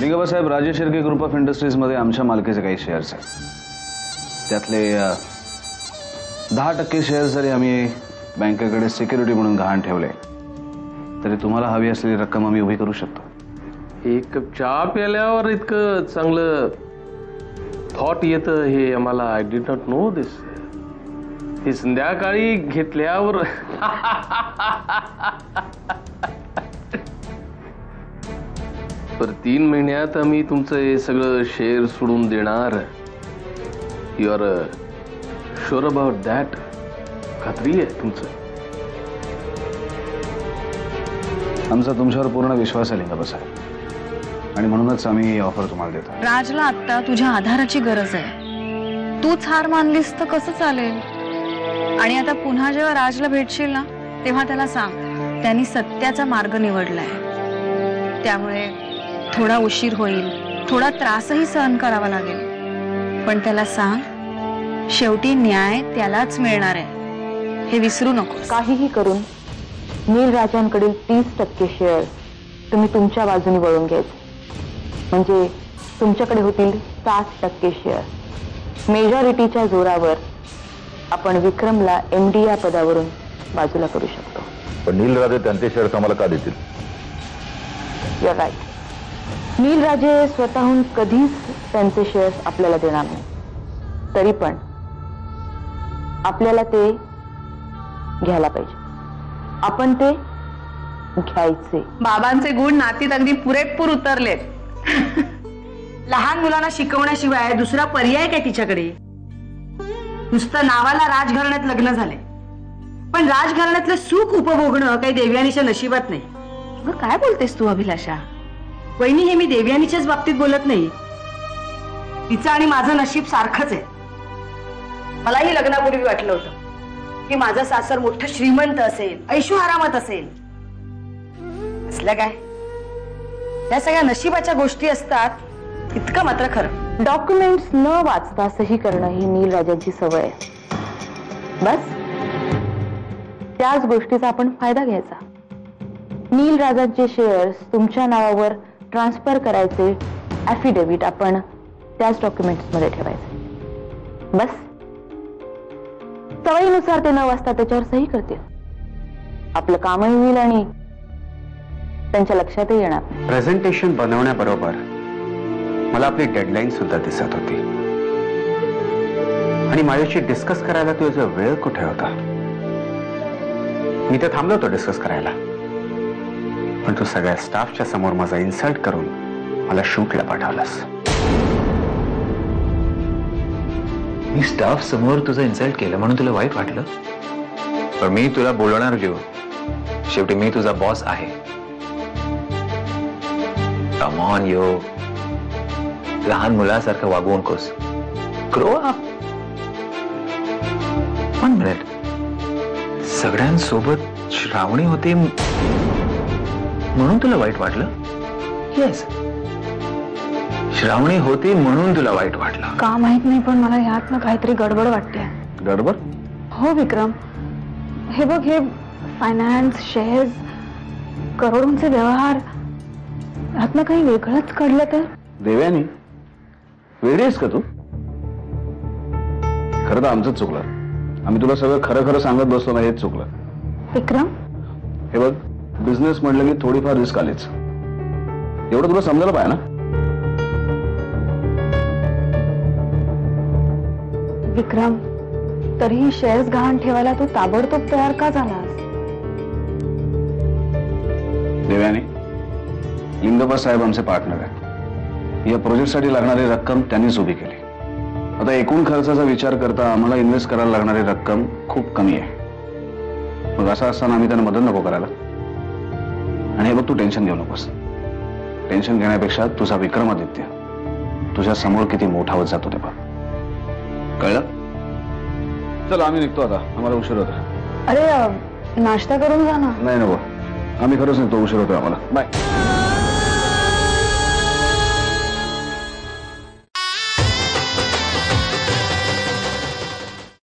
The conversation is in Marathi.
लिंगाबासाहेब, Rajesh Shirke group of industries मध्ये आमच्या मालकीचे काही शेअर्स आहेत. त्यातले 10% शेअर्स जरी आम्ही बँकेकडे सिक्युरिटी म्हणून गहाण ठेवले तरी तुम्हाला हवी असलेली रक्कम आम्ही उभी करू शकतो. एक कप चहा प्याल्यावर इतकं चांगलं थॉट येतं हे आम्हाला आय डिड नॉट नो दिस. हे संध्याकाळी घेतल्यावर पर 3 महिन्यात आम्ही तुमचं हे सगळं शेअर सोडून देणार. You are sure about that? खात्री आहे तुमचं? आमचा तुमच्यावर पूर्ण विश्वास आहे लिंगाबासाहेब, आणि म्हणूनच आम्ही ही ऑफर तुम्हाला देतो. राजला आता तुझ्या आधाराची गरज आहे. तूच हार मानलीस तर कसं चालेल? आणि आता पुन्हा जेव्हा राजला भेटशील ना तेव्हा त्याला सांग त्यांनी सत्याचा मार्ग निवडलाय. त्यामुळे थोडा उशीर होईल, थोडा त्रासही सहन करावा लागेल, पण त्याला सांग शेवटी न्याय त्यालाच मिळणार आहे हे विसरू नको. काहीही करून नील राजांकडील 30% शेअर तुम्ही तुमच्या बाजूने वळून घ्यायचे, म्हणजे तुमच्याकडे होतील 60% शेअर. मेजॉरिटीच्या जोरावर आपण विक्रमला MD या पदावरून बाजूला करू शकतो. पण नील राजे त्यांचे शेअर्स आम्हाला का देतील? Your right. नील राजे स्वतःहून कधीच त्यांचे शेअर्स आपल्याला देणार नाही. तरी पण आपल्याला ते घ्यायला पाहिजे. आपण ते घ्यायचे. बाबांचे गुण नातीत अगदी पुरेपूर उतरलेत. लहान मुलांना शिकवण्याशिवाय दुसरा पर्याय काय तिच्याकडे? नुसतं नावाला राजघराण्यात लग्न झाले, पण राजघराण्यातलं सुख उपभोगणं काही देवयानीच्या नशिबात नाही. काय बोलतेस तू अभिलाषा? वहिनी, हे मी देवयानीच्याच बाबतीत बोलत नाही. तिचं आणि माझं नशीब सारखंच आहे. मलाही लग्नापूर्वी वाटलं होतं की माझं सासर मोठं श्रीमंत असेल, ऐशो आरामात असेल. असलं काय, या सगळ्या नशिबाच्या गोष्टी असतात इतकं मात्र खरं. डॉक्युमेंट्स न वाचता सही करणं ही नील राजांची सवय आहे. बस त्याच गोष्टीचा आपण फायदा घ्यायचा. नील राजांचे शेअर्स तुमच्या नावावर ट्रान्सफर करायचे, ॲफिडेव्हिट आपण त्याच डॉक्युमेंट्स मध्ये ठेवायचे. बस सवयीनुसार ते न वाचता त्याच्यावर सही करतील. आपलं कामही होईल आणि त्यांच्या लक्षातही येणार. प्रेझेंटेशन बनवण्याबरोबर मला आपली डेडलाईन सुद्धा दिसत होती, आणि माझ्याशी डिस्कस करायला तुझा वेळ कुठे होता? मी तर थांबलो होतो डिस्कस करायला, पण तू सगळ्या स्टाफच्या समोर माझा इन्सल्ट करून मला शूटला पाठवलास. मी स्टाफ समोर तुझं इन्सल्ट केलं म्हणून तुला वाईट वाटलं? पण मी तुला बोलवणार घेऊ. शेवटी मी तुझा बॉस आहे. कम ऑन यो, लहान मुलासारखं वागू नकोस. Grow up. 1 मिनिट. सगळ्यांसोबत श्रावणी होती म्हणून तुला वाईट वाटलं? येस, श्रावणी होती म्हणून तुला वाईट वाटलं. का माहित नाही, पण मला ह्यातनं काहीतरी गडबड वाटते. गडबड? हो विक्रम, हे बघ, हे फायनान्स, शेअर्स, करोडोंचे व्यवहार, ह्यातनं काही वेगळंच घडलं तर? देवयानी, वेडी आहेस का तू? खरं तर आमचंच चुकलं. आम्ही तुला सगळं खरं खरं सांगत बसलो ना, हेच चुकलं. विक्रम, हे बघ, बिझनेस म्हटलं की थोडीफार रिस्क आलीच. एवढं तुला समजायला पाहिजे ना. विक्रम, तरीही शेअर्स गहाण ठेवायला तू ताबडतोब तयार का झालास? देवयानी, लिंगप्पा साहेब आमचे पार्टनर आहेत. या प्रोजेक्टसाठी लागणारी रक्कम त्यांनीच उभी केली. आता एकूण खर्चाचा विचार करता आम्हाला इन्व्हेस्ट करायला लागणारी रक्कम खूप कमी आहे. मग असं असताना आम्ही त्यांना मदत नको करायला. आणि हे बघ, तू टेन्शन घेऊ नकोस. टेन्शन घेण्यापेक्षा तुझा विक्रमादित्य तुझ्या समोर किती मोठा होत जातो ते बघ. कळलं? चल आम्ही निघतो आता, आम्हाला उशीर होता. अरे नाश्ता करून जा ना. नाही नको, आम्ही खरंच निघतो, उशीर होतोय आम्हाला. बाय.